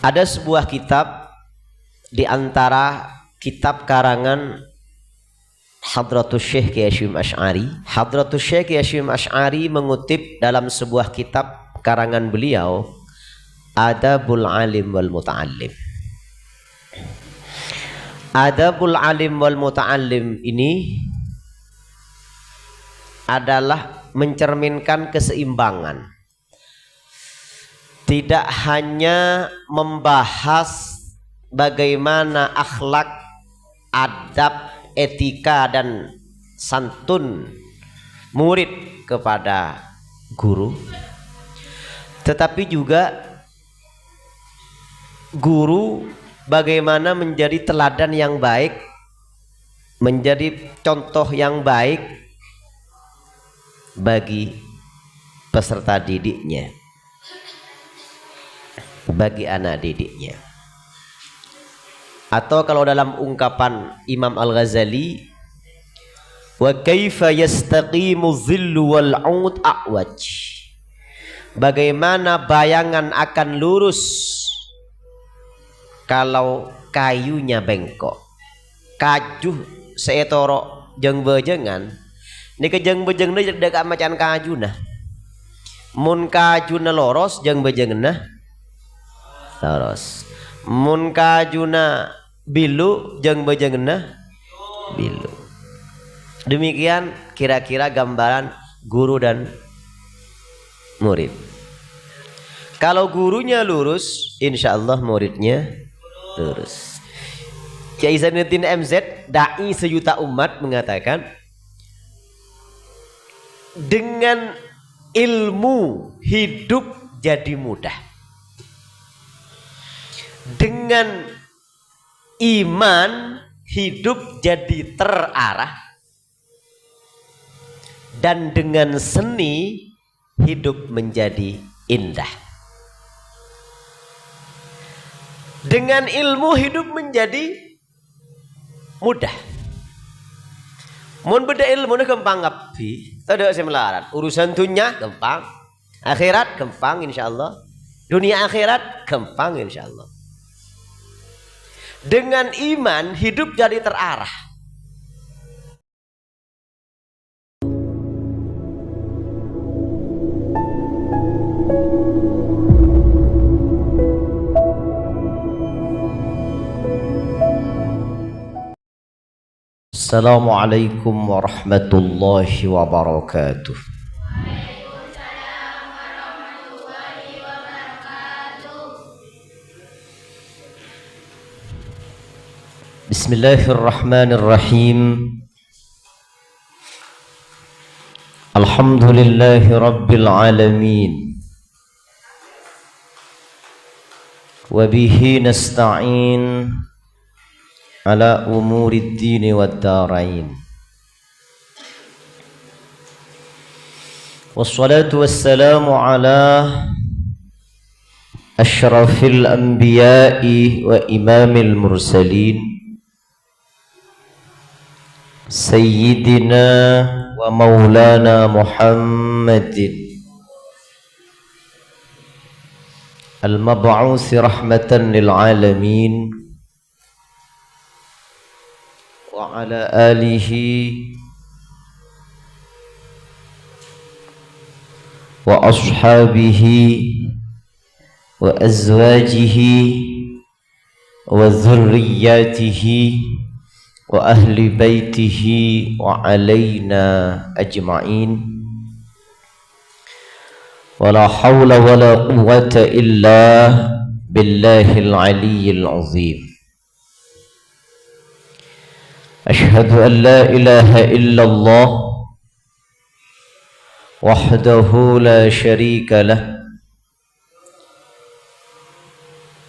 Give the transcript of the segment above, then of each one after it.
Ada sebuah kitab di antara kitab karangan Hadratus Syekh Kiai Hasyim Asy'ari. Hadratus Syekh Kiai Hasyim Asy'ari mengutip dalam sebuah kitab karangan beliau, Adabul Alim wal Muta'allim. Adabul Alim wal Muta'allim ini adalah mencerminkan keseimbangan. Tidak hanya membahas bagaimana akhlak, adab, etika dan santun murid kepada guru, tetapi juga guru bagaimana menjadi teladan yang baik, menjadi contoh yang baik bagi peserta didiknya, bagi anak didiknya. Atau kalau dalam ungkapan Imam Al-Ghazali, wa kaifa yastaqimu dhillu wal 'ud a'waj, bagaimana bayangan akan lurus kalau kayunya bengkok. Kajuh seetoro jeung bejengan nika jeung bejengna dekat macan kajuna. Mun kajuna loros jeung bejengna loros. Mun kajuna bilu jeung bejengna bilu. Demikian kira-kira gambaran guru dan murid. Kalau gurunya lurus, insya Allah muridnya lurus. Kiai Zainuddin MZ, dai sejuta umat, mengatakan dengan ilmu hidup jadi mudah, dengan iman hidup jadi terarah, dan dengan seni hidup menjadi indah. Dengan ilmu hidup menjadi mudah. Mun beda ilmu na gampang ngapi, tidak saya melarat. Urusan dunia gampang, akhirat gampang insyaallah. Dunia akhirat gampang insyaallah. Dengan iman hidup jadi terarah. Assalamualaikum warahmatullahi wabarakatuh. Bismillahirrahmanirrahim. Alhamdulillahi rabbil alamin. Wa bihi nasta'in ala umurid dini wad darain. Wassalatu wassalamu ala asyrafil anbiya'i wa imamil mursalin, sayyidina wa maulana Muhammadin al-mab'uthi rahmatan lil alamin wa ala alihi wa ashabihi wa azwajihi wa dhurriyyatihi wa ahli baitihi wa alaina ajma'in. Wa la hawla wa la quwwata illa billahil aliyyil azim. Ashhadu an la ilaha illallah wahdahu la sharika lah,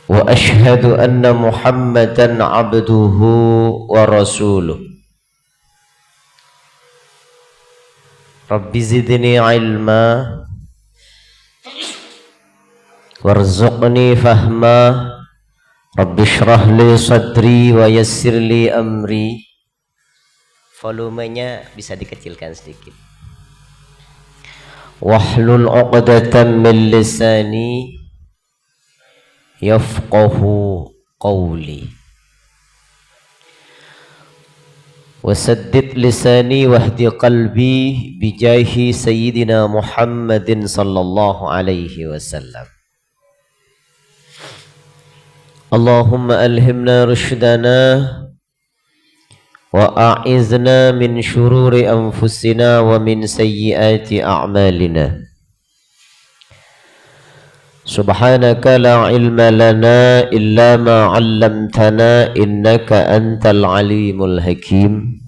wa ashhadu anna Muhammadan abduhu wa rasuluh. Rabbi zidni ilma warzuqni fahma. Rabbi shrah li sadri wa yassir li amri. Volumenya bisa dikecilkan sedikit. Wahlul 'uqdatam min lisani yafqahu qawli wasaddid lisani wahdi qalbi bijahi sayyidina Muhammadin sallallahu alaihi wasallam. Allahumma alhimna rushdana wa a'izna min syururi anfusina wa min sayyiati a'malina. Subhanaka la ilma lana illa ma 'allamtana innaka antal alimul hakim.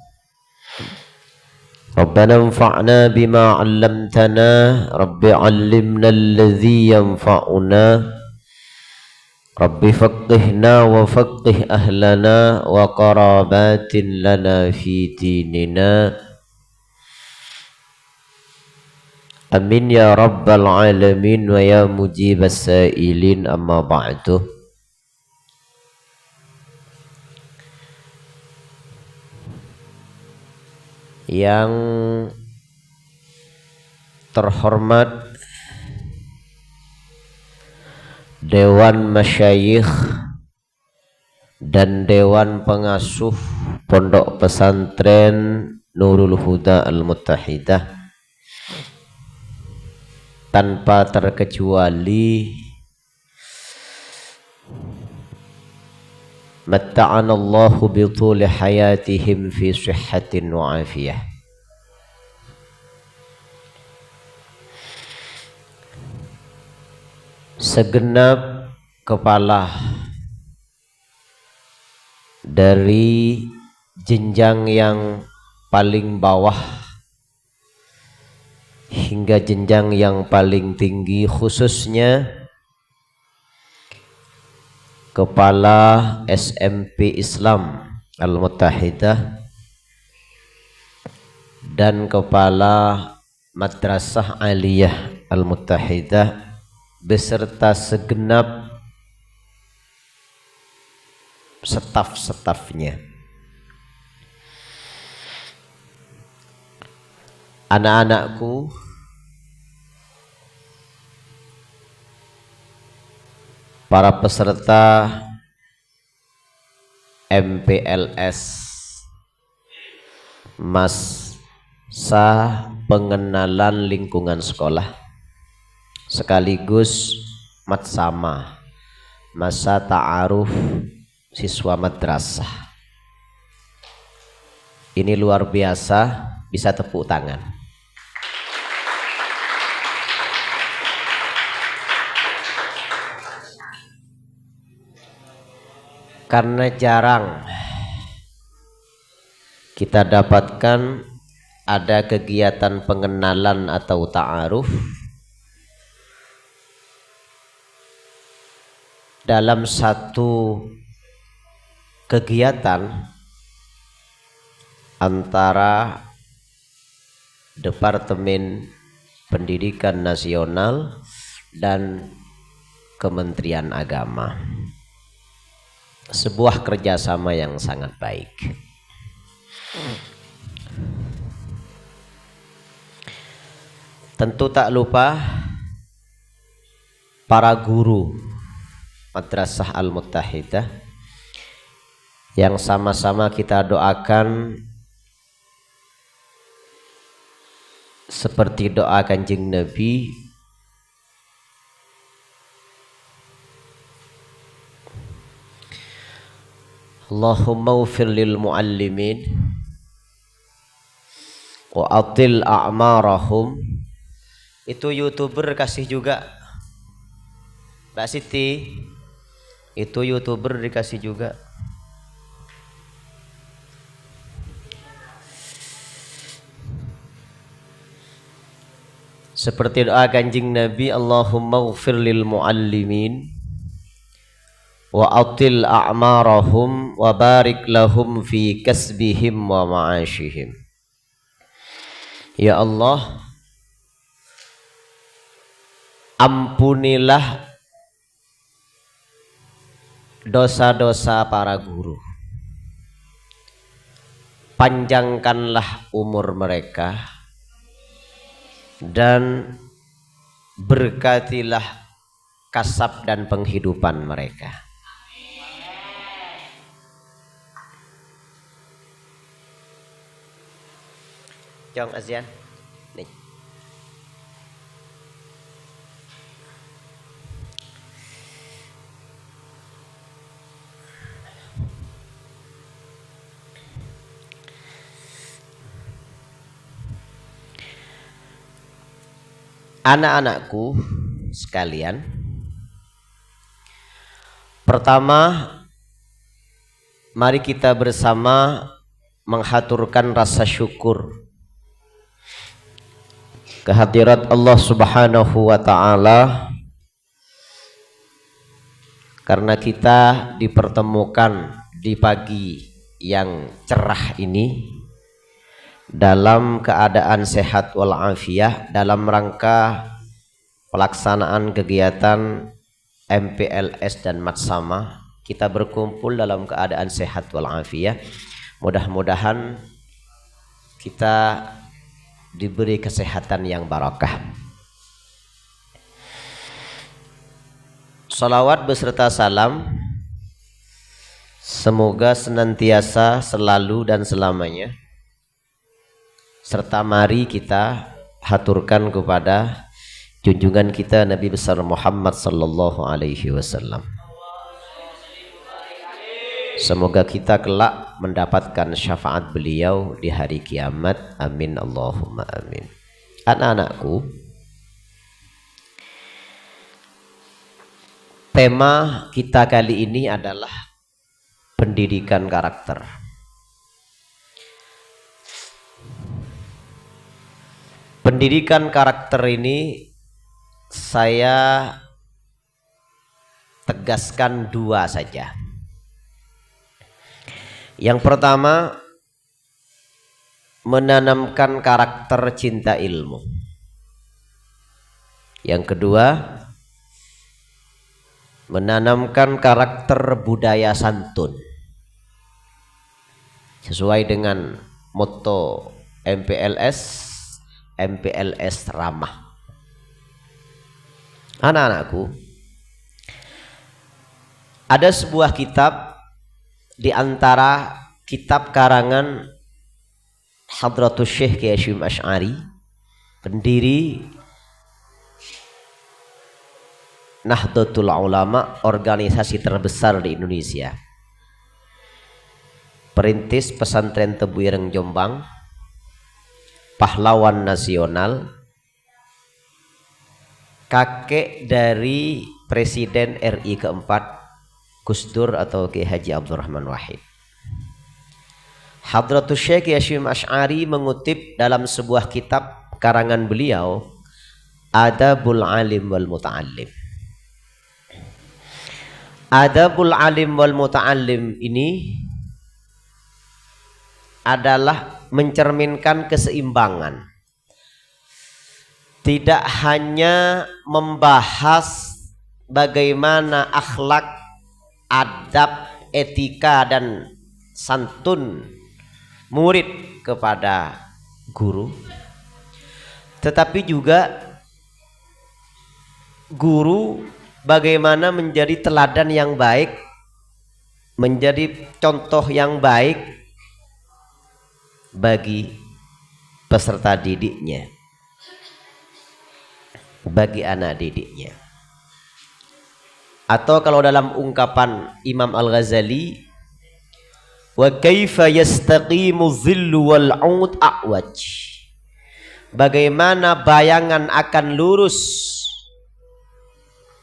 Rabbana anfa'na bima 'allamtana, Rabbi 'allimna alladhi yanfa'una, Rabbi faqihna wa faqih ahlana wa qarabatin lana fi dinina. Amin ya rabbal alamin wa ya mujibas sa'ilin, amma ba'du. Yang terhormat Dewan Masyayikh dan Dewan Pengasuh Pondok Pesantren Nurul Huda Al-Muttahidah, tanpa terkecuali matta'anallahu bituli hayatihim fi sihhatin wa afiyah. Segenap kepala dari jenjang yang paling bawah hingga jenjang yang paling tinggi, khususnya kepala SMP Islam Al-Muttahidah dan kepala Madrasah Aliyah Al-Muttahidah beserta segenap staf-stafnya, anak-anakku, para peserta MPLS masa pengenalan lingkungan sekolah sekaligus matsama, masa ta'aruf siswa madrasah. Ini luar biasa, bisa tepuk tangan. Karena jarang kita dapatkan ada kegiatan pengenalan atau ta'aruf dalam satu kegiatan antara Departemen Pendidikan Nasional dan Kementerian Agama. Sebuah kerjasama yang sangat baik. Tentu tak lupa para guru Madrasah Al-Muttahidah yang sama-sama kita doakan seperti doa Kanjeng Nabi, Allahumma ufir lil muallimin wa atil a'marahum. Itu YouTuber kasih juga, Mbak Siti, itu YouTuber dikasih juga. Seperti doa Kanjeng Nabi, Allahumma ufir lil muallimin wa atil a'marahum wa barik lahum fi kasbihim wa ma'ashihim. Ya Allah, ampunilah dosa-dosa para guru, panjangkanlah umur mereka, dan berkatilah kasab dan penghidupan mereka. Jong Azian nih. Anak-anakku sekalian, pertama mari kita bersama menghaturkan rasa syukur kehadirat Allah Subhanahu wa ta'ala karena kita dipertemukan di pagi yang cerah ini dalam keadaan sehat walafiat dalam rangka pelaksanaan kegiatan MPLS dan Matsama. Kita berkumpul dalam keadaan sehat walafiat. Mudah-mudahan kita diberi kesehatan yang barakah. Salawat beserta salam semoga senantiasa, selalu dan selamanya, serta mari kita haturkan kepada junjungan kita Nabi besar Muhammad sallallahu alaihi wasallam. Semoga kita kelak mendapatkan syafaat beliau di hari kiamat. Amin Allahumma amin. Anak-anakku, tema kita kali ini adalah pendidikan karakter. Pendidikan karakter ini saya tegaskan dua saja. Yang pertama, menanamkan karakter cinta ilmu. Yang kedua, menanamkan karakter budaya santun. Sesuai dengan motto MPLS ramah. Anak-anakku, ada sebuah kitab di antara kitab karangan Hadratus Syekh Kiai Hasyim Asy'ari, pendiri Nahdlatul Ulama, organisasi terbesar di Indonesia, perintis pesantren Tebu Ireng Jombang, pahlawan nasional, kakek dari Presiden RI keempat Gus Dur atau Kiai Haji Abdurrahman Wahid. Hadratus Syekh Kiai Hasyim Asy'ari mengutip dalam sebuah kitab karangan beliau, Adabul Alim wal Muta'allim. Adabul Alim wal Muta'allim ini adalah mencerminkan keseimbangan. Tidak hanya membahas bagaimana akhlak, adab, etika dan santun murid kepada guru, tetapi juga guru bagaimana menjadi teladan yang baik, menjadi contoh yang baik bagi peserta didiknya, bagi anak didiknya. Atau kalau dalam ungkapan Imam Al-Ghazali, wa kaifa yastaqimu dhillu wal 'ud a'waj. Bagaimana bayangan akan lurus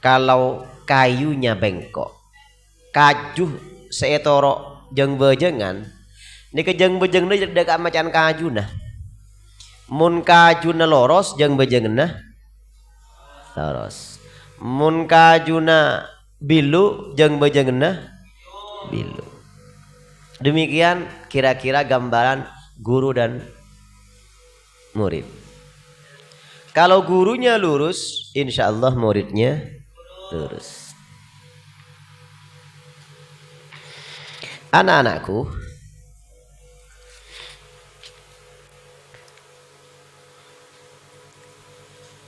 kalau kayunya bengkok. Kajuh seetoro jeung bejengan, niki jeung bejengna dekat macan kajuna. Mun kajuna loros jeung bejengna loros. Mun kajuna bilu jeung bejengna bilu. Demikian kira-kira gambaran guru dan murid. Kalau gurunya lurus, insya Allah muridnya lurus. Anak-anakku,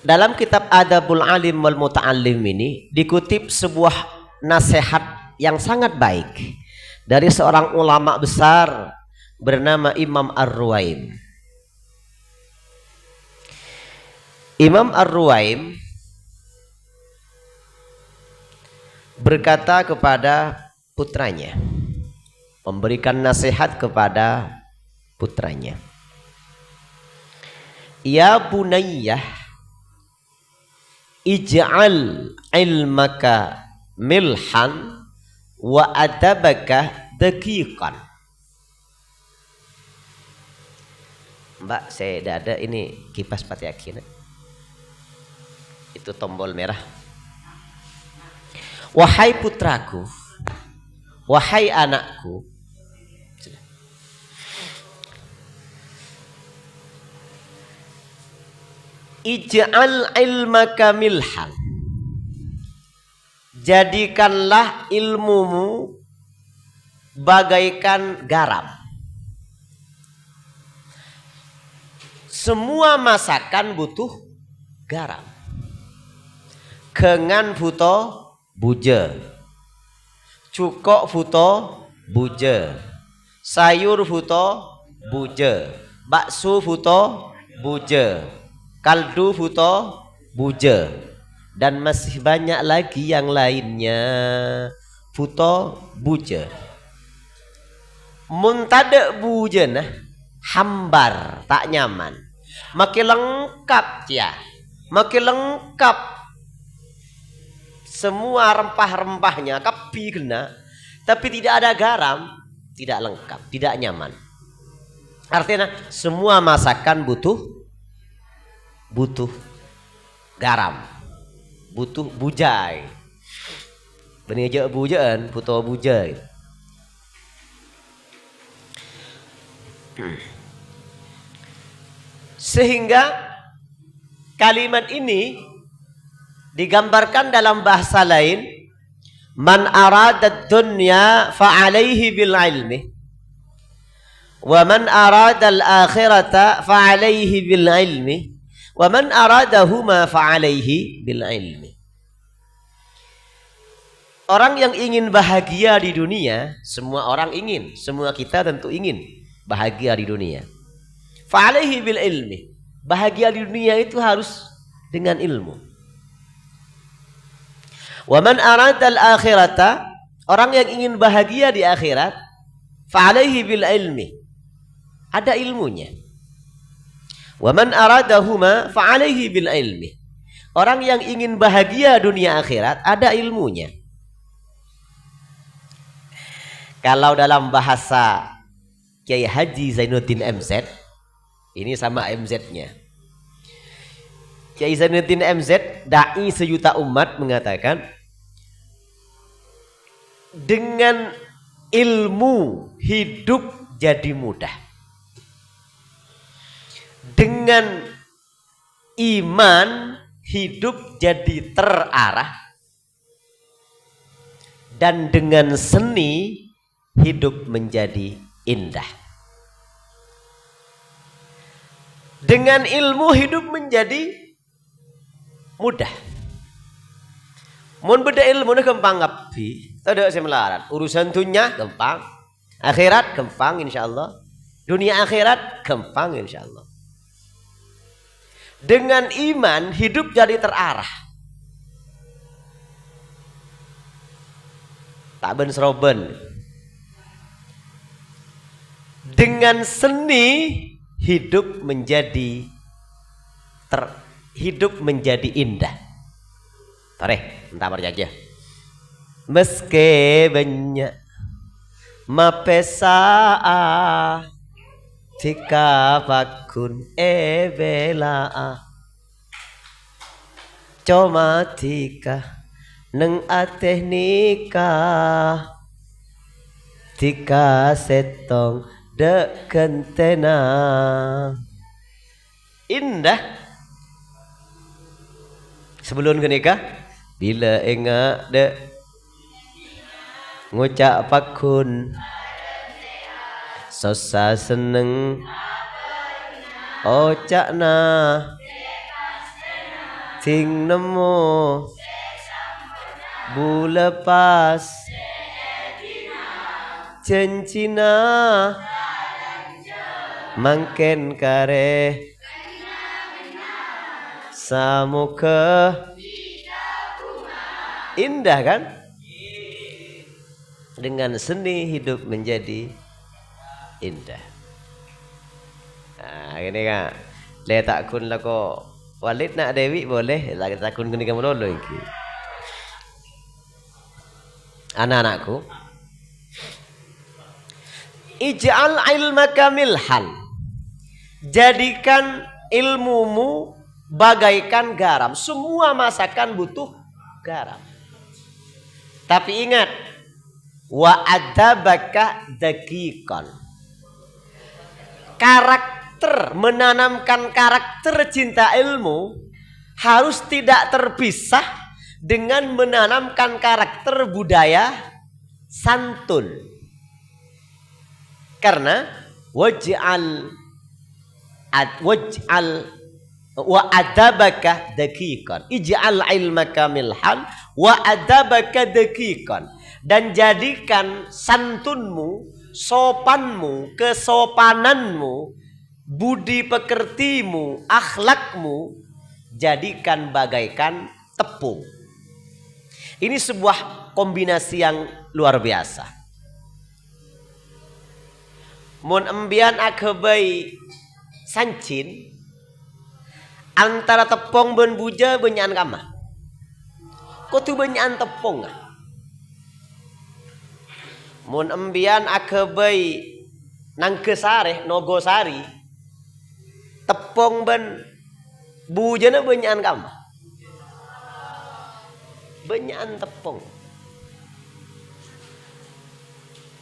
Dalam kitab Adabul Alim wal Muta'allim ini dikutip sebuah nasihat yang sangat baik dari seorang ulama besar bernama Imam Ar-Ruwaim. Imam Ar-Ruwaim berkata kepada putranya, memberikan nasihat kepada putranya, ya bunayyah, ij'al ilmaka milhan wa adabaka daqiqan. Mbak, saya tidak ada ini kipas Patiakin. Itu tombol merah. Wahai putraku, wahai anakku, ij'al ilmaka milhan, jadikanlah ilmumu bagaikan garam. Semua masakan butuh garam. Kengan futo buje, cukok futo buje, sayur futo buje, bakso futo buje, kaldu futo buje, dan masih banyak lagi yang lainnya futo buje. Muntade buje nah hambar tak nyaman. Makin lengkap ya, makin lengkap semua rempah-rempahnya kapi kena, tapi tidak ada garam, tidak lengkap, tidak nyaman. Artinya semua masakan butuh garam, butuh bujai. Benih aja bujaan, butuh bujai. Sehingga kalimat ini digambarkan dalam bahasa lain, man arada dunya fa alaihi bil ilmi wa man arada al akhirata fa alaihi bil ilmi wa man aradahuma fa alaihi bil ilmi. Orang yang ingin bahagia di dunia, semua orang ingin, semua kita tentu ingin bahagia di dunia. Fa alaihi bil ilmi, bahagia di dunia itu harus dengan ilmu. Wa man aradal akhirata, orang yang ingin bahagia di akhirat, fa alaihi bil ilmi, ada ilmunya. Wa man aradahuma fa alaihi bil ilmi, orang yang ingin bahagia dunia akhirat ada ilmunya. Kalau dalam bahasa Kiai Haji Zainuddin MZ, ini sama MZ-nya. Kiai Zainuddin MZ, dai sejuta umat, mengatakan dengan ilmu hidup jadi mudah, dengan iman hidup jadi terarah, dan dengan seni hidup menjadi indah. Dengan ilmu hidup menjadi mudah. Mun beda ilmu na gampang ngapi, tidak semelarat. Urusan dunia gampang, akhirat gampang insyaallah. Dunia akhirat gampang insyaallah. Dengan iman hidup jadi terarah. Tak ben seroben. Dengan seni hidup menjadi hidup menjadi indah. Tareh, entah berjajah. Meski banyak mapesa tika bakun ebela coma tika neng ateh nikah tika setong de kentena. Indah sebelum nikah, bila enggak de ngucap pakun sosa seneng ocakna ting nemu bu lepas cencina mangken kare samuka. Indah kan? Dengan seni hidup menjadi indah. Nah, ini kan. Le takun lah kok. Walid nak Dewi boleh. Lagi takun kini kamu lolo iki. Anak-anakku. Ij'al ilmaka milhan. Jadikan ilmumu bagaikan garam. Semua masakan butuh garam. Tapi ingat, wa adabaka daqiqan. Karakter, menanamkan karakter cinta ilmu harus tidak terpisah dengan menanamkan karakter budaya santun. Karena waj'al wa adabaka daqiqan. Ij'al ilmaka milhan wa adabaka daqiqan. Dan jadikan santunmu, sopanmu, kesopananmu, budi pekertimu, akhlakmu, jadikan bagaikan tepung. Ini sebuah kombinasi yang luar biasa. Mun embian akebai sancin antara tepung ben buja benyaan kama. Kau tu benyaan tepung. Mun embian akebai nang kesare nogosari tepung ben bujana benyaan kama. Benyaan tepung.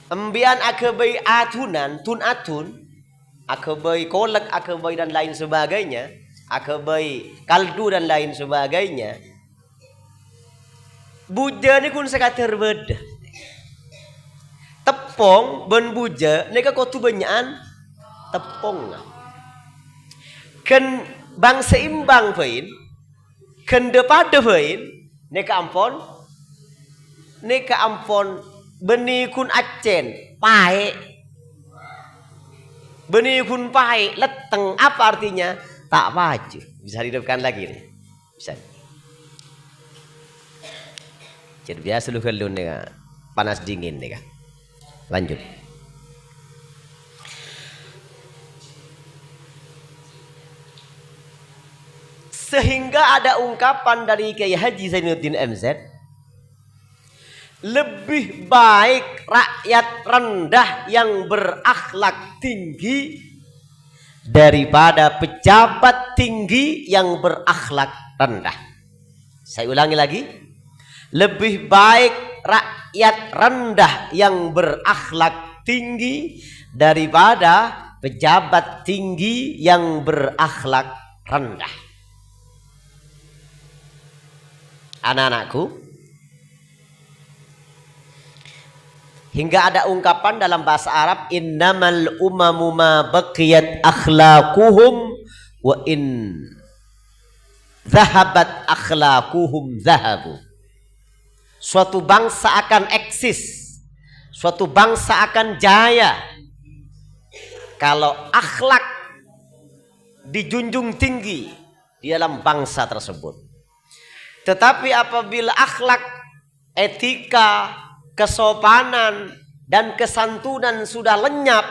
Embian akebai atunan, tun atun, akebai kolak, akebai dan lain sebagainya, akebai kaldu dan lain sebagainya. Buja ni kun sekater beda. Tepung ben buja neka kotu benyaan tepung. Ken bang seimbang pain, ken depada pain, neka ampon beni kun acen pae. Beni kun pae leteng, apa artinya? Tak wajib. Bisa dihidupkan lagi nih. Bisa. Jadi biasa lu kelun nih, panas dingin nih kan. Lanjut. Sehingga ada ungkapan dari Kiai Haji Zainuddin MZ, lebih baik rakyat rendah yang berakhlak tinggi daripada pejabat tinggi yang berakhlak rendah. Saya ulangi lagi. Lebih baik rakyat rendah yang berakhlak tinggi daripada pejabat tinggi yang berakhlak rendah. Anak-anakku, hingga ada ungkapan dalam bahasa Arab, innamal umamu ma baqiyat akhlaquhum wa in zahabat akhlaquhum zahabu. Suatu bangsa akan eksis, suatu bangsa akan jaya kalau akhlak dijunjung tinggi di dalam bangsa tersebut. Tetapi apabila akhlak, etika, kesopanan dan kesantunan sudah lenyap,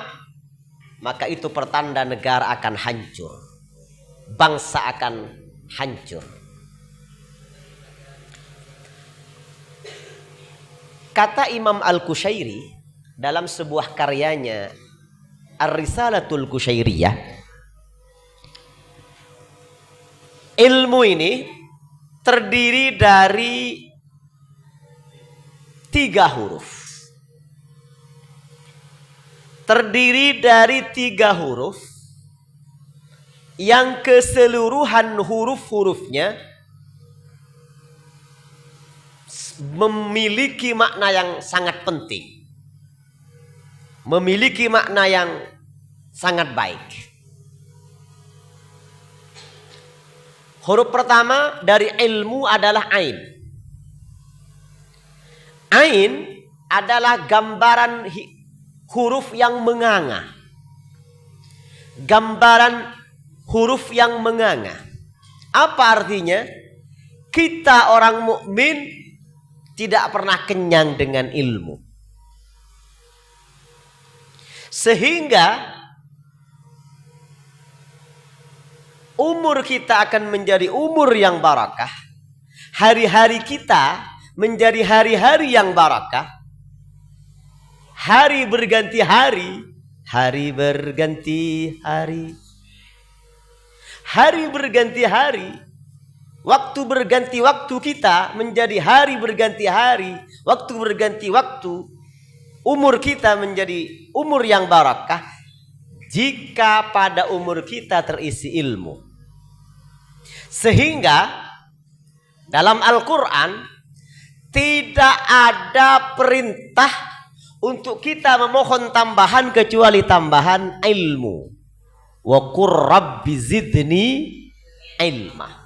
maka itu pertanda negara akan hancur, bangsa akan hancur. Kata Imam Al-Qushairi dalam sebuah karyanya Ar-Risalatul Qushairiyah, ilmu ini terdiri dari 3 huruf. Terdiri dari 3 huruf yang keseluruhan huruf-hurufnya memiliki makna yang sangat penting, memiliki makna yang sangat baik. Huruf pertama dari ilmu adalah ain. Ain adalah gambaran huruf yang menganga. Gambaran huruf yang menganga. Apa artinya? Kita orang mukmin tidak pernah kenyang dengan ilmu. Sehingga umur kita akan menjadi umur yang barakah. Hari-hari kita menjadi hari-hari yang barakah. Hari berganti hari. Hari berganti hari. Hari berganti hari. Waktu berganti waktu kita menjadi hari berganti hari. Waktu berganti waktu. Umur kita menjadi umur yang barakah jika pada umur kita terisi ilmu. Sehingga dalam Al-Quran tidak ada perintah untuk kita memohon tambahan kecuali tambahan ilmu. Wa qur rabbi zidni ilma.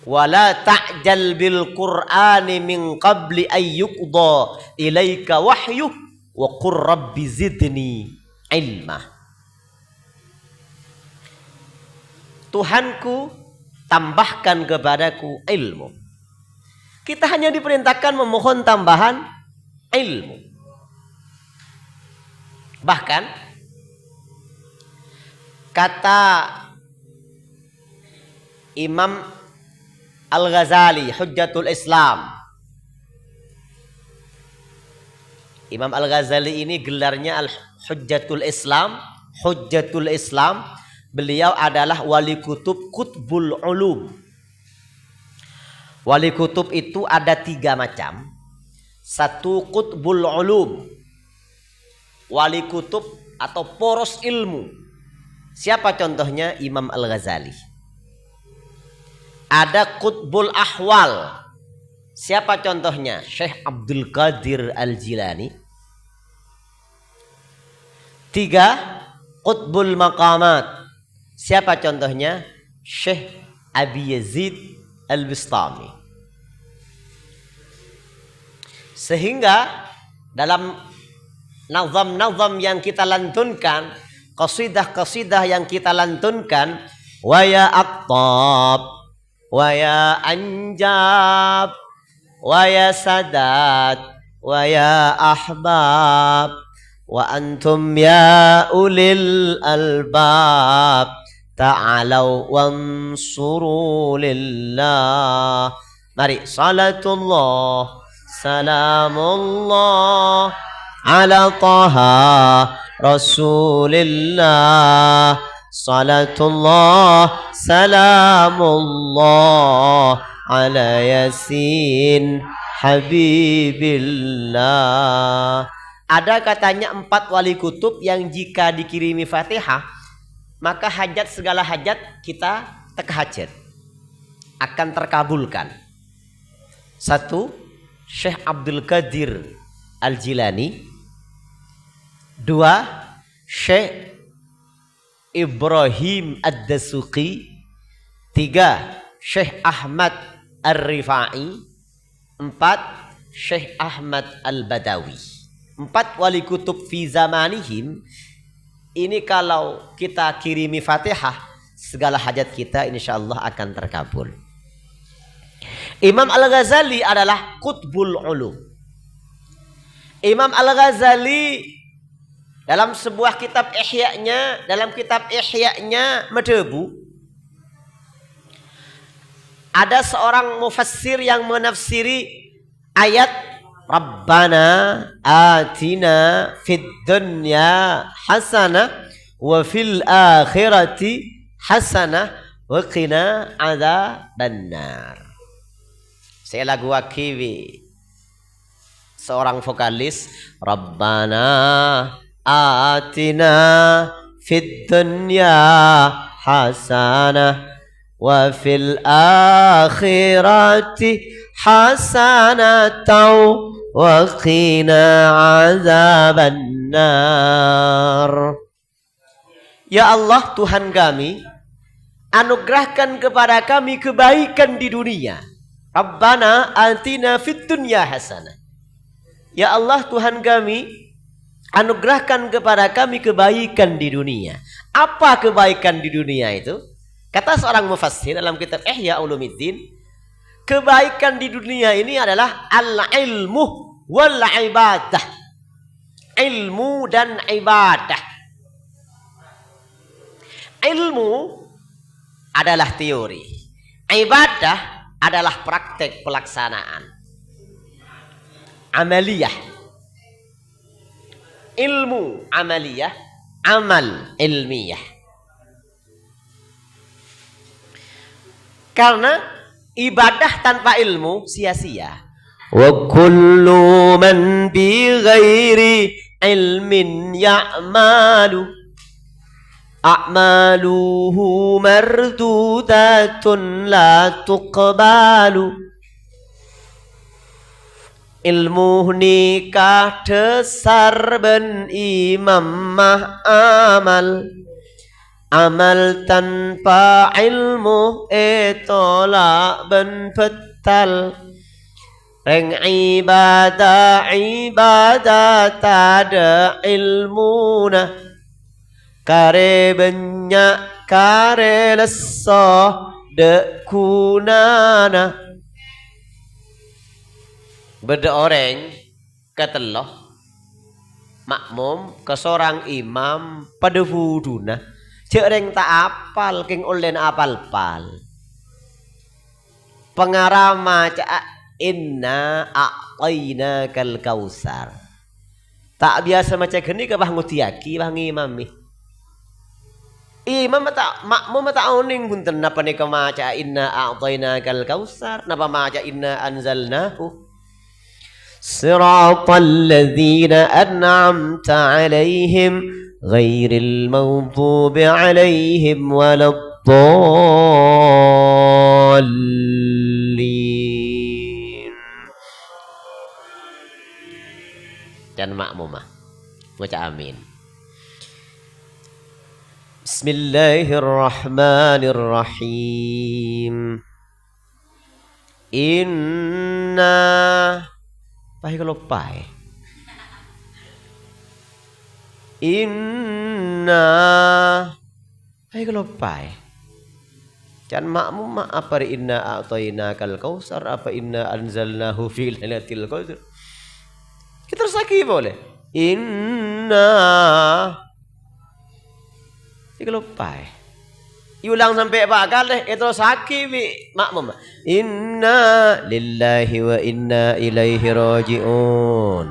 Wala ta'jal bil Qur'ani min qabli ayyuqda ilaika wahyu wa qur rabbi zidni ilma. Tuhanku, tambahkan kepadaku ilmu. Kita hanya diperintahkan memohon tambahan ilmu. Bahkan kata Imam Al-Ghazali, Hujjatul Islam. Imam Al-Ghazali ini gelarnya Hujjatul Islam. Hujjatul Islam. Beliau adalah wali kutub Qutbul Ulum. Wali kutub itu ada 3 macam. Satu Qutbul Ulum, wali kutub atau poros ilmu. Siapa contohnya? Imam Al-Ghazali. Ada Qutbul Ahwal. Siapa contohnya? Syekh Abdul Qadir Al-Jilani. 3 Qutbul Maqamat. Siapa contohnya? Syekh Abi Yazid Al-Bistami. Sehingga dalam nazam-nazam yang kita lantunkan, qasidah-qasidah yang kita lantunkan, wa ya aqtab, wa ya anjab, wa ya sadat, wa ya ahbab, wa antum ya ulil albab, ta'alau wansuru lillah. Mari salatullah salamullah ala taha rasulillah. Salatullah salamullah ala yasin habibillah. Ada katanya 4 wali kutub yang jika dikirimi Fatihah maka hajat, segala hajat kita hajat akan terkabulkan. 1 Syekh Abdul Qadir Al-Jilani. 2 Syekh Ibrahim Ad-Dasuqi. 3 Syekh Ahmad Ar-Rifai. 4 Syekh Ahmad Al-Badawi. 4 wali kutub fi zamanihim. Ini kalau kita kirimi Fatihah, segala hajat kita insyaallah akan terkabul. Imam Al-Ghazali adalah Qutbul Ulum. Imam Al-Ghazali dalam sebuah kitab Ihya-nya, dalam kitab Ihya-nya Madhebu, ada seorang mufassir yang menafsiri ayat Rabbana atina fid dunya hasanah wa fil akhirati hasanah wa qina adzabannar. Saya lagu wakiwi seorang vokalis, Rabbana atina fid dunya hasanah wa fil akhirati hasanatan wa qina azabannar. Ya Allah Tuhan kami, anugerahkan kepada kami kebaikan di dunia. Rabbana atina fid dunya hasanah. Ya Allah Tuhan kami, anugerahkan kepada kami kebaikan di dunia. Apa kebaikan di dunia itu? Kata seorang mufassir dalam kitab Ihya Ulumuddin, kebaikan di dunia ini adalah al-ilmu wal ibadah. Ilmu dan ibadah. Ilmu adalah teori. Ibadah adalah praktek pelaksanaan. Amaliyah. Ilmu amaliyah, amal ilmiah. Karena ibadah tanpa ilmu sia-sia. Wa kullu man bi ghairi ilmin ya'malu a'maluhu mardudatun la tuqbalu. Ilmu nikah dasar ben imam mah amal. Amal tanpa ilmu tolak ben betal. Reng ibadah tada ilmuna. Kare banyak kare lesoh de kunana. Beda orang keteloh makmum ke seorang imam pada wuduna cek reng tak apal king ulen apal-pal pengarama cak inna a'tainakal kausar tak biasa macam gini ke bah ngutiaki bah ngimami imam tak makmum tak oning punten napa nika maca inna a'tainakal kausar napa maca inna anzalnahu صراط الذين أنعمت عليهم غير المغضوب عليهم ولا الضالين. Dan makmumah baca amin. Bismillahirrahmanirrahim. Inna Pai kalau pai. Inna. Pai kalau pai. Can makmum mak apa inna a'tainakal kausar apa inna anzalnahu fi lailatul qadr. Kita terus lagi boleh. Inna. Pai kalau pai. Ulang sampai bakal deh itu sakit makmum. Inna lillahi wa inna ilaihi raji'un.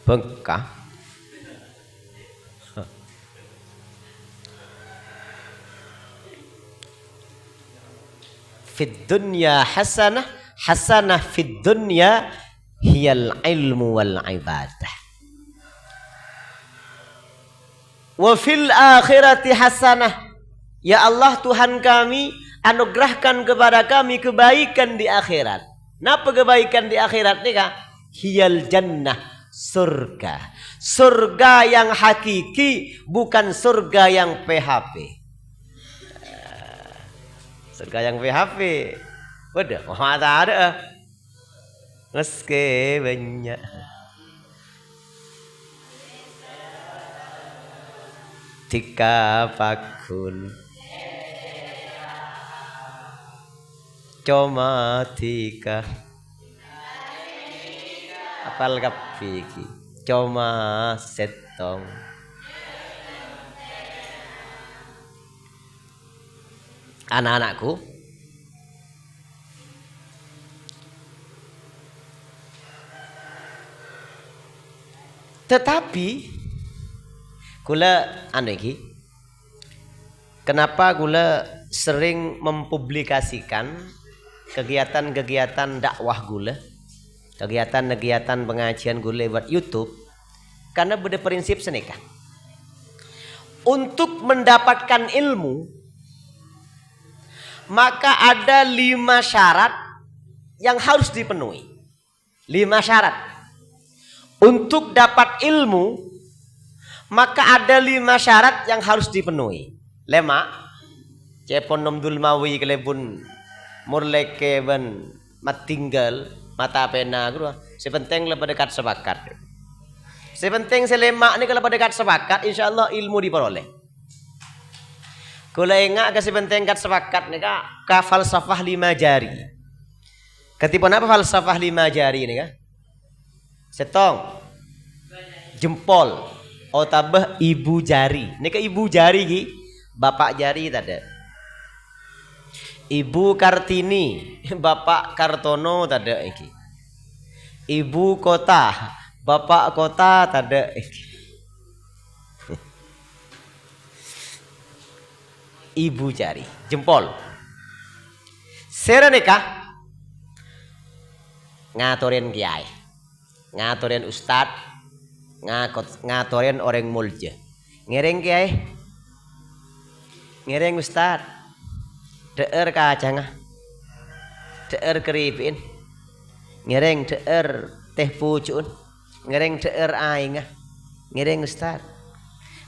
Bengkak. Fid dunya hasanah, hasanah fid dunya hiyal ilmu wal ibadah. Wa fil akhirati hasanah. Ya Allah Tuhan kami, anugerahkan kepada kami kebaikan di akhirat. Napa kebaikan di akhirat nih kak? Hiyal jannah, surga. Surga yang hakiki, bukan surga yang PHP. Surga yang PHP. Waduh, mata ada. Meski banyak. Tika pakun coma tika apal kapiki coma setong anak-anakku tetapi kula anu iki kenapa kula sering mempublikasikan kegiatan-kegiatan dakwah gula, kegiatan-kegiatan pengajian gula lewat YouTube karena beda prinsip senika. Untuk mendapatkan ilmu maka ada 5 syarat yang harus dipenuhi. 5 syarat. Untuk dapat ilmu maka ada 5 syarat yang harus dipenuhi. Lema cepon nomdul mawi kelebun murleke ben matinggal mata pena guru. Sepenting lepas dekat sepakat. Sepenting selema ni kalau dekat sepakat insyaallah ilmu diperoleh. Kalau ingat ke sepenting kat sepakat ni ka falsafah 5 jari. Ketipun apa falsafah 5 jari ni ka? Setong jempol otabah ibu jari. Ni ka ibu jari ki, bapak jari tak ada. Ibu Kartini, bapak Kartono tak ada iki. Ibu kota, bapak kota tak ada iki. Ibu jari, jempol. Sereneka ngatorin kiai, ngatorin ustad, ngatorin orang mulja, ngereng kiai, ngereng ustad, deer kacang, deer keripin, ngereng deer teh pucun, ngereng deer aing, ngereng ustad.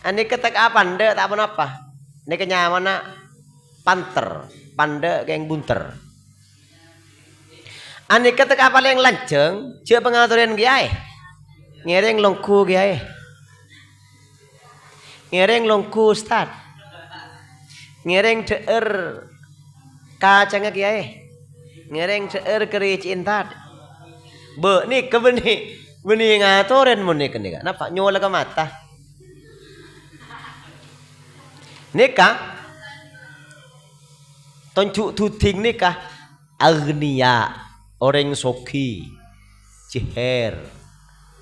Ane ketek apa nde tak apa. Ini kenyamana panter, pande keng bunter. Ani ketika apa yang lanceng, cia pengaturan kiai, ngereng longku kiai, ngereng longku ustad, ngereng deer kacangnya kiai, ngereng deer keri cinta. Be ni kebeni, beni ngaturan mun ni kenika. Napa nyola ke mata? Nikah tonjuk tuting nikah agnia orang soki ciher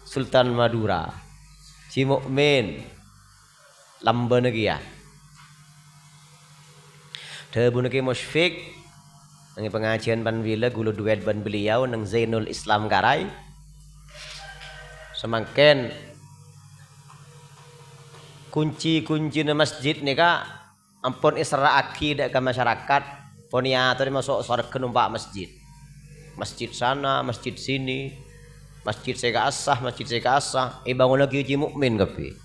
Sultan Madura Cimokmen lamba negia Tebuneki Musfik nang pengajian ban wila gulu duet ban beliau nang Zainul Islam Karai semangken kunci-kunci na masjid ni ka ampun israaki dak ke masyarakat pon ya tadi masuk surga numpak masjid. Masjid sana, masjid sini, masjid seka asah, bangun lagi uji mukmin kapi.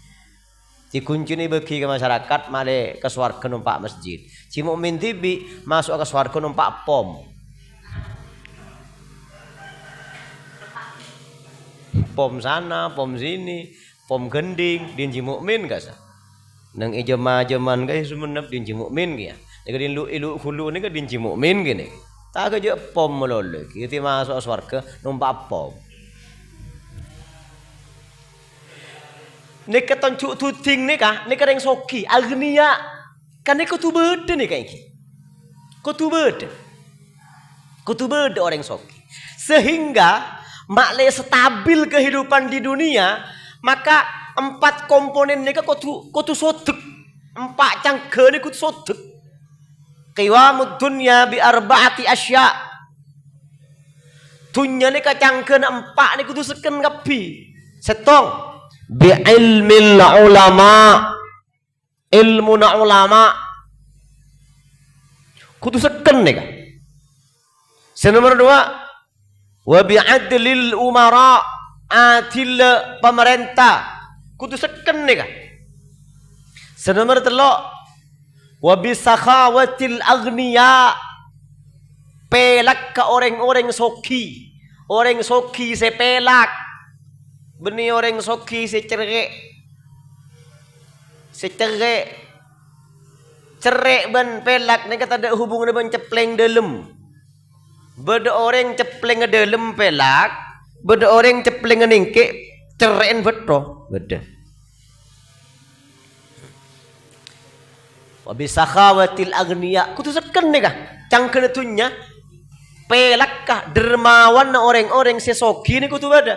Ci kunci ni bagi ke masyarakat male ke surga numpak masjid. Ci mukmin tibi masuk ke surga numpak pom. Pom sana, pom sini, pom gending, dinji mukmin kasa. Nang ijama-jaman guys semenap dinji mukmin kia. Nek din ilu hulu ni ka dinji mukmin gini. Tak aja pom melole. Kita masuk surga numpak pom. Nek ketonjuk tuting ni ka, nek reng soki agnia. Kan nek kutu bede ni ka iki. Kutu bede orang soki. Sehingga makle stabil kehidupan di dunia, maka 4 komponen ni kutu sodek. 4 cangke ni kutu sodek. Qiwamud dunya bi arba'ati asya. Dunya ni cangke 4 ni kutu seken ngapi. Setong bi ilmil ulama. Ilmu na ulama. Kutu seken ni ka. Nomor 2 wa bi adlil umara. Adil pemerintah kudu seken nih kan. Nomor 3 wa bi sakhawatil agniya. Pelak ke orang-orang soki. Orang soki sepelak. Beni orang soki secerek. Cerek ben pelak ni kata ada hubungan dengan cepleng dalam. Beda orang cepleng dalam pelak, beda orang cepleng ningke ceren beto, beda. Wa bi sakhawatil agniya, kudu seken nih kah? Cangkene tunya pelak kah dermawan orang-orang sesogi ni kudu beda.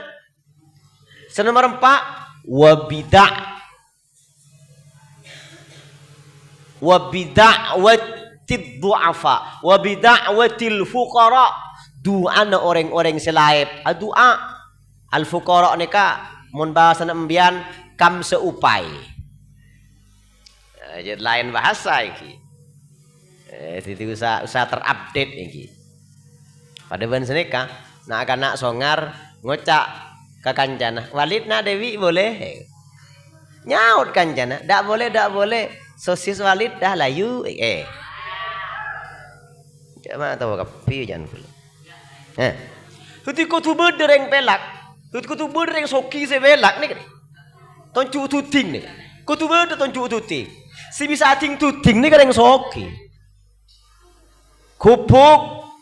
Nomor 4 wa bid'awatid du'afa wa bid'awatil fuqara. Doa na orang-orang selaip. Doa al fuqara nika mun bahasa embian kam seupai. Jadi lain bahasa iki. Jadi usah terupdate iki. Pada ban senika nak anak songar ngocak ke kancana. Walid nak Dewi boleh. Nyaut kancana. Dak boleh. Sosis Walid dah layu. Jangan tahu kapi jangan pula. Ketika tu berdereng pelak. Ketika tu berdereng soki se pelak ni. Toncu tuting ni. Kau tu berder toncu tuting. Si bisa ting tuting ni kadang soki. Kupuk,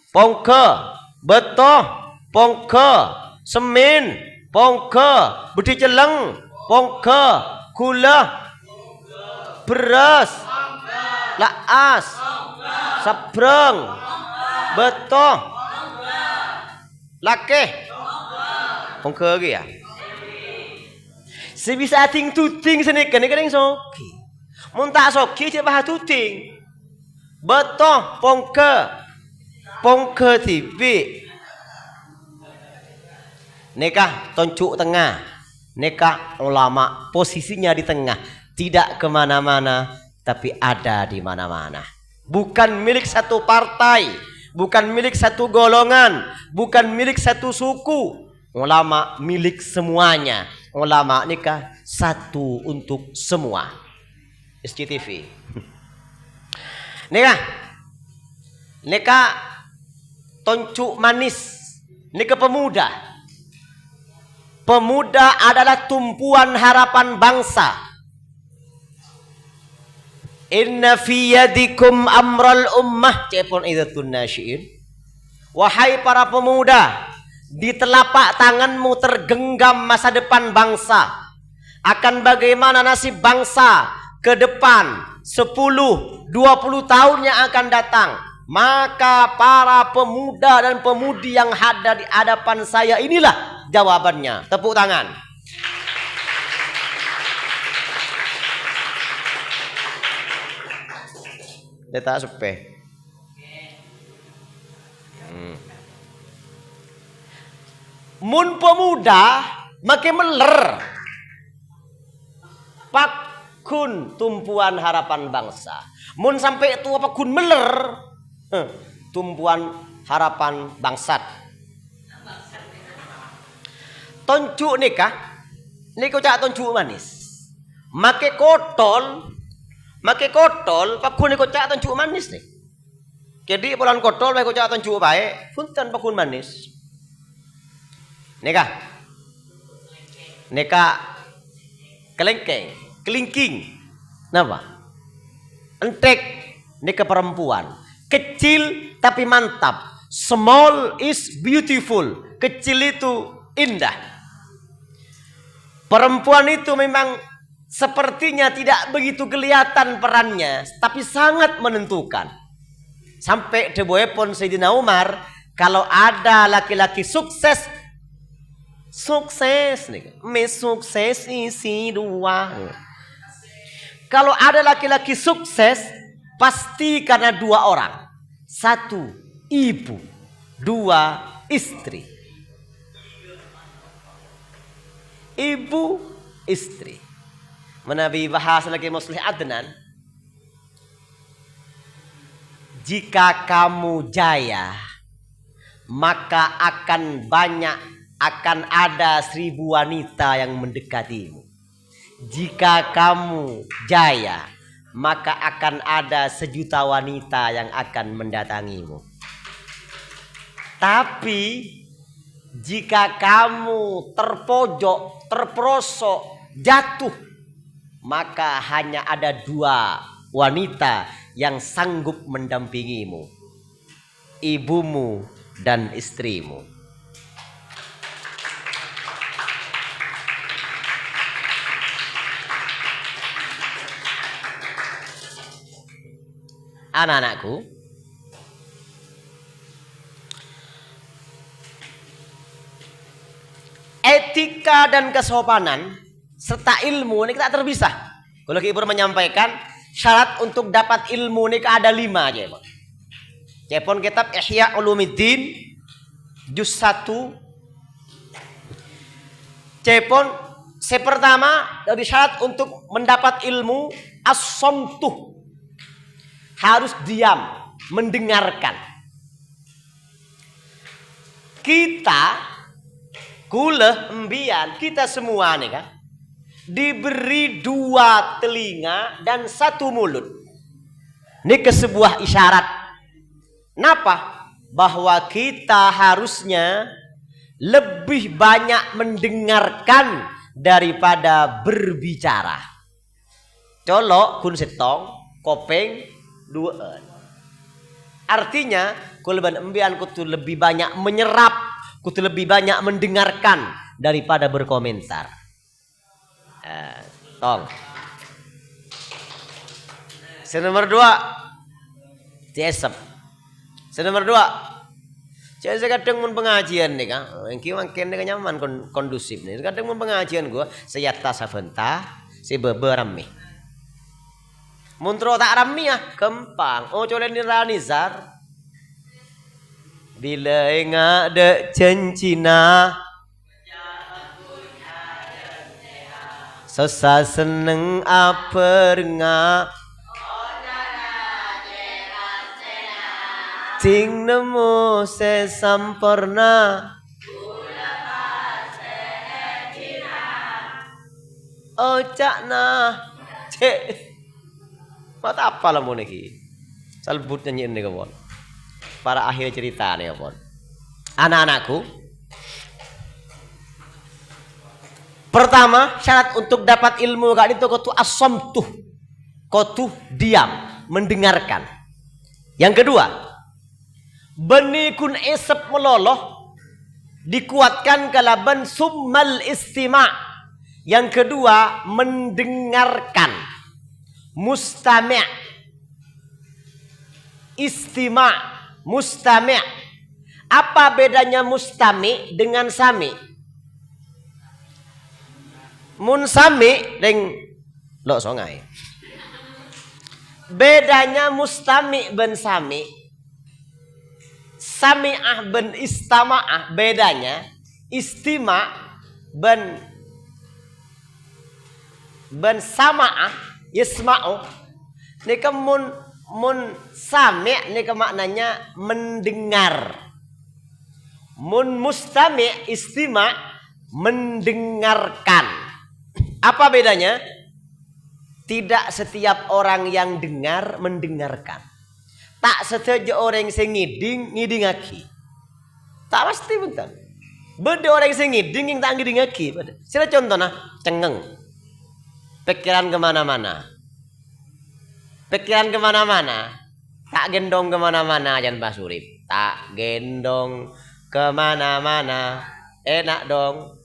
pongke, betoh, pongke, semen, pongke, budi celeng, pongke, gula, beras, laas, sabreng, betoh, lakeh, pongke lagi ya. Sebisa ting tuting senekan ni kadang soki. Muntah soki je bah tuting. Betoh pongke tipi. Nikah toncuk tengah. Nikah ulama posisinya di tengah, tidak kemana-mana tapi ada di mana-mana. Bukan milik satu partai, bukan milik satu golongan, bukan milik satu suku. Ulama milik semuanya. Ulama nikah satu untuk semua. SCTV. Nikah toncuk manis. Nikah pemuda. Pemuda adalah tumpuan harapan bangsa. Inna fi yadikum amral ummah. Cepon idatun nasyiin. Wahai para pemuda, di telapak tanganmu tergenggam masa depan bangsa. Akan bagaimana nasib bangsa ke depan 10-20 tahun yang akan datang. Maka para pemuda dan pemudi yang ada di hadapan saya inilah jawabannya. Tepuk tangan. Dia tak sepeh. Mun pemuda makin meler. Pakun tumpuan harapan bangsa. Mun sampai tua pakun meler. Tumpuan harapan bangsat. Toncuk nikah. Nikah cak toncuk manis. Make kotol. Pakun nikah cak toncuk manis nih. Jadi bulan kotol make cak toncuk baik. Punten pakun manis. Nikah kelingking. Napa? Entek nikah perempuan. Kecil tapi mantap. Small is beautiful. Kecil itu indah. Perempuan itu memang sepertinya tidak begitu kelihatan perannya, tapi sangat menentukan. Sampai deboepon Sayyidina Umar, kalau ada laki-laki sukses nih, sukses isi dua. Kalau ada laki-laki sukses, pasti karena dua orang. Satu, ibu. Dua, istri. Ibu, istri. Menabi bahasa lagi Muslih Adnan. Jika kamu jaya, maka akan ada 1000 wanita yang mendekatimu. Jika kamu jaya, maka akan ada 1.000.000 wanita yang akan mendatangimu. Tapi jika kamu terpojok, terperosok, jatuh, maka hanya ada 2 wanita yang sanggup mendampingimu. Ibumu dan istrimu. Anak-anakku, etika dan kesopanan serta ilmu ini tak terpisah. Kalau Ibu menyampaikan syarat untuk dapat ilmu ini ada 5 aja, Pak. Cepon kitab Ihya Ulumuddin juz 1. Cepon pertama dari syarat untuk mendapat ilmu as-samtuh. Harus diam, mendengarkan. Kita Kula embian kita semua nih kan diberi 2 telinga dan 1 mulut. Ini ke sebuah isyarat. Kenapa? Bahwa kita harusnya lebih banyak mendengarkan daripada berbicara. Colok kun setong kopeng 2. Artinya kula embian kutu lebih banyak menyerap, kutu lebih banyak mendengarkan daripada berkomentar. Tong. Nomor 2. Tiesep. Nomor 2. Saya kadang mun pengajian nih kan, engki mangken nyaman kondusif nih. Kadang mun pengajian gua saya tas saventa, si beberami. Muntro tak rami ya, kempang. Oh colen Ranizar. Bila enggak ada cencina, sesa seneng apa enggak, ting nemu sesampurna. Oh cakna, cek. Mata apa lah mau niki? Salbut nyanyiin nih kawan. Para akhir cerita nih kawan. Anak-anakku. Pertama syarat untuk dapat ilmu gak itu kau asomtuh, kau diam, mendengarkan. Yang kedua, benikun esep meloloh, dikuatkan kalaban summal istima'. Yang kedua, mendengarkan. Mustami', istima', mustami'. Apa bedanya mustami' dengan sami'? Mun sami' deng lo songai. Bedanya mustami' ben sami'. Sami'ah ben istama'ah bedanya. Istima' ben sama'ah. Yasma'u. Nika mun sami' nika maknanya mendengar. Mun mustami' istima' mendengarkan. Apa bedanya? Tidak setiap orang yang dengar mendengarkan. Tak setiap orang yang ngiding-ngidingaki. Tak pasti betul. Beda orang yang ngiding yang tak ngidingaki. Sila contohnya cengeng. Pikiran kemana-mana. Pikiran kemana-mana. Tak gendong kemana-mana Jan Basurip. Tak gendong kemana-mana. Enak dong.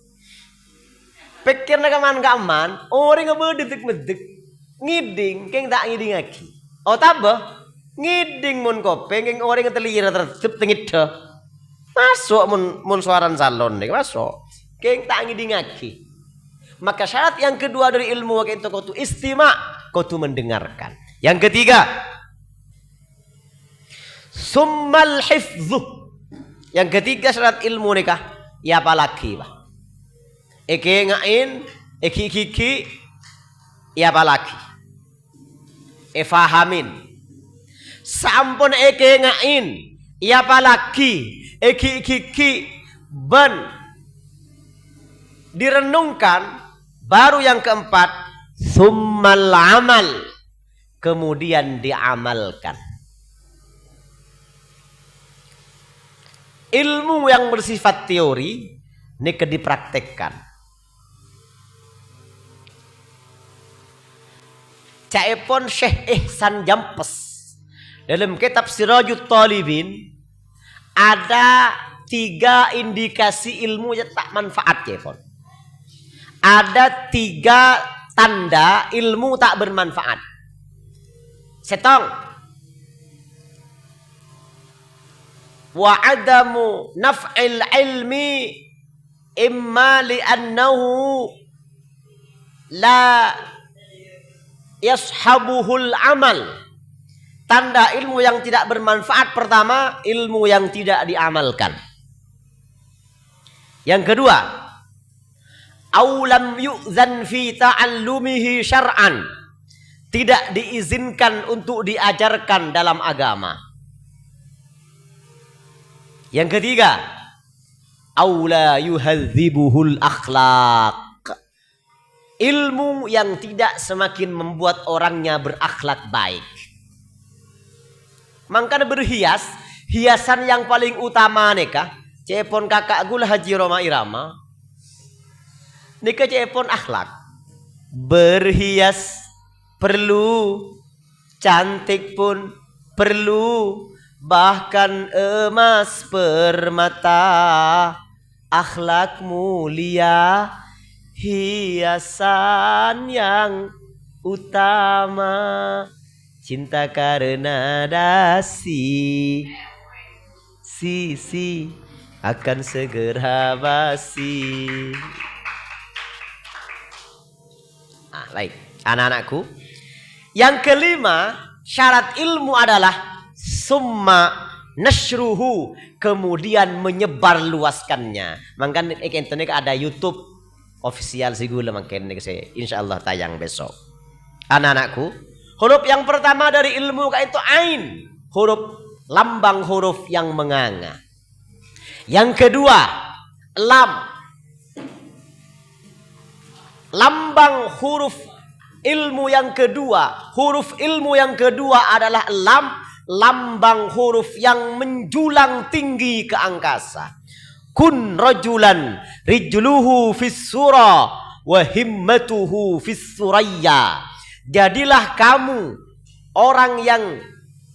Pikirnya kemana-mana. Orang ngebedetik-bedetik. Ngiding. Keng tak ngiding lagi. Oh tabah. Ngiding mun kopeng. Keng orang ngetelira tertip tengida. Masuk mun suaran salon. Masuk. Keng tak ngiding lagi. Maka syarat yang kedua dari ilmu itu kau tu istima', kau tu mendengarkan. Yang ketiga, summal hifdhu. Yang ketiga syarat ilmu nikah, ya apalagi bah. Eke ngain, eki kiki, ya apalagi. Fahamin. Sampun eke ngain, ya apalagi. Eki kiki ben direnungkan. Baru yang keempat, summal amal, kemudian diamalkan. Ilmu yang bersifat teori ini dipraktekkan. Caepon Syekh Ihsan Jampes dalam kitab Sirajut Talibin ada 3 indikasi ilmu yang tak manfaat caepon. Ada 3 tanda ilmu tak bermanfaat. Setong. Wa adamu naf'il ilmi imma li'annahu la yashabuhul amal. Tanda ilmu yang tidak bermanfaat pertama, ilmu yang tidak diamalkan. Yang kedua, aulam yu'zan fi ta'allumihi syar'an, tidak diizinkan untuk diajarkan dalam agama. Yang ketiga, aula yuhadzibuhul akhlaq. Ilmu yang tidak semakin membuat orangnya berakhlak baik. Mangkana berhias, hiasan yang paling utama neka cepon kakak gula Haji Roma Irama. Nika cepon akhlak. Berhias perlu, cantik pun perlu, bahkan emas permata, akhlak mulia, hiasan yang utama. Cinta karena dasi, sisi akan segera basi. Nah, baik, anak-anakku. Yang kelima, syarat ilmu adalah summa nashruhu, kemudian menyebar luaskannya. Makanya ini ada YouTube official sigula, makanya saya insyaallah tayang besok. Anak-anakku, huruf yang pertama dari ilmu itu ain, huruf lambang huruf yang menganga. Yang kedua, lam, lambang huruf ilmu yang kedua. Huruf ilmu yang kedua adalah lam, lambang huruf yang menjulang tinggi ke angkasa. Kun rajulan rijluhu fis sura wa himmatuhu fis suraya. Jadilah kamu orang yang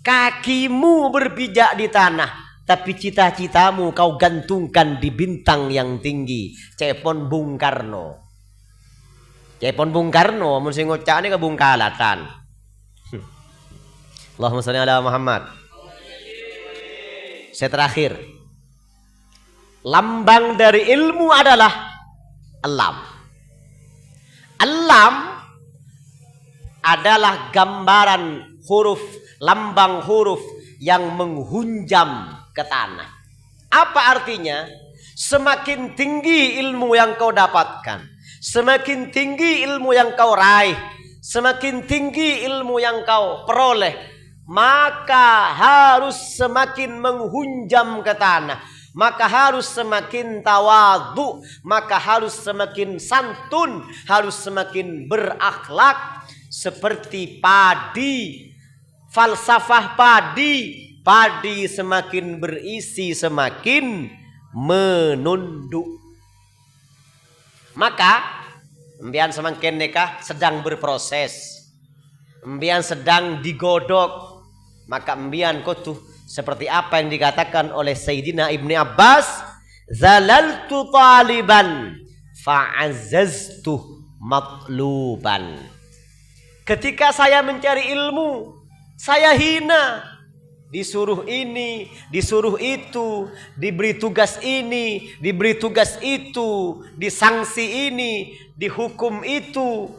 kakimu berpijak di tanah, tapi cita-citamu kau gantungkan di bintang yang tinggi. Cepon Bung Karno. Cepon Bung Karno, mun sing ngocakne ke Bung Kalatan. Allahumma shalli ala Muhammad. Saya terakhir. Lambang dari ilmu adalah alam. Alam adalah gambaran huruf, lambang huruf yang menghunjam ke tanah. Apa artinya? Semakin tinggi ilmu yang kau dapatkan, semakin tinggi ilmu yang kau raih, semakin tinggi ilmu yang kau peroleh, maka harus semakin menghunjam ke tanah, maka harus semakin tawadhu, maka harus semakin santun, harus semakin berakhlak. Seperti padi, falsafah padi, padi semakin berisi semakin menunduk. Maka embian semakin nekah sedang berproses, embian sedang digodok, maka embian kotuh seperti apa yang dikatakan oleh Sayyidina Ibni Abbas, zalaltu taliban fa'azzaztu matluban. Ketika saya mencari ilmu, saya hina. Disuruh ini, disuruh itu, diberi tugas ini, diberi tugas itu, disangsi ini, dihukum itu.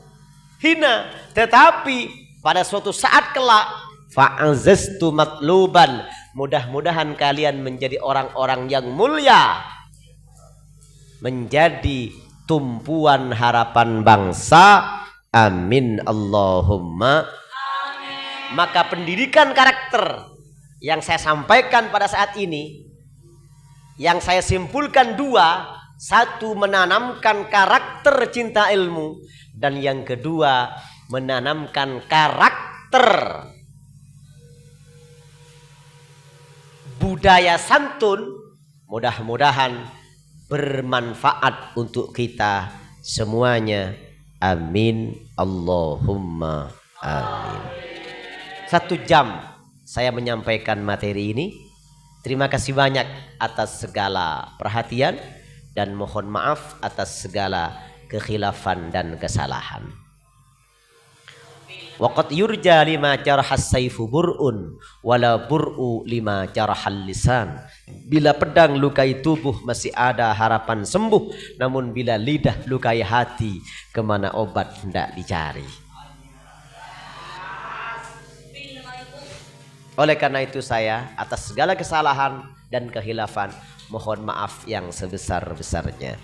Hina. Tetapi pada suatu saat kelak, fa'azzaztu matluban. Mudah-mudahan kalian menjadi orang-orang yang mulia, menjadi tumpuan harapan bangsa. Amin Allahumma amin. Maka pendidikan karakter yang saya sampaikan pada saat ini, yang saya simpulkan dua. Satu, menanamkan karakter cinta ilmu, dan yang kedua menanamkan karakter budaya santun. Mudah-mudahan bermanfaat untuk kita semuanya. Amin Allahumma amin. 1 jam saya menyampaikan materi ini. Terima kasih banyak atas segala perhatian dan mohon maaf atas segala kekhilafan dan kesalahan. Waqad yurja lima jarhas sayfu bur'un wala bur'u lima jarhal lisan. Bila pedang lukai tubuh masih ada harapan sembuh, namun bila lidah lukai hati kemana obat hendak dicari. Oleh karena itu saya atas segala kesalahan dan kehilafan mohon maaf yang sebesar-besarnya.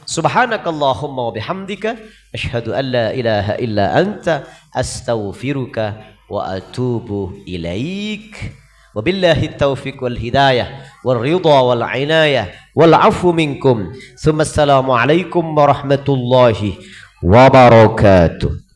Subhanakallahumma wa bihamdika asyhadu an la ilaha illa anta astaghfiruka wa atubu ilaik. Wabillahi taufiq wal hidayah wal ridha wal inayah wal afu minkum. Assalamualaikum warahmatullahi wabarakatuh.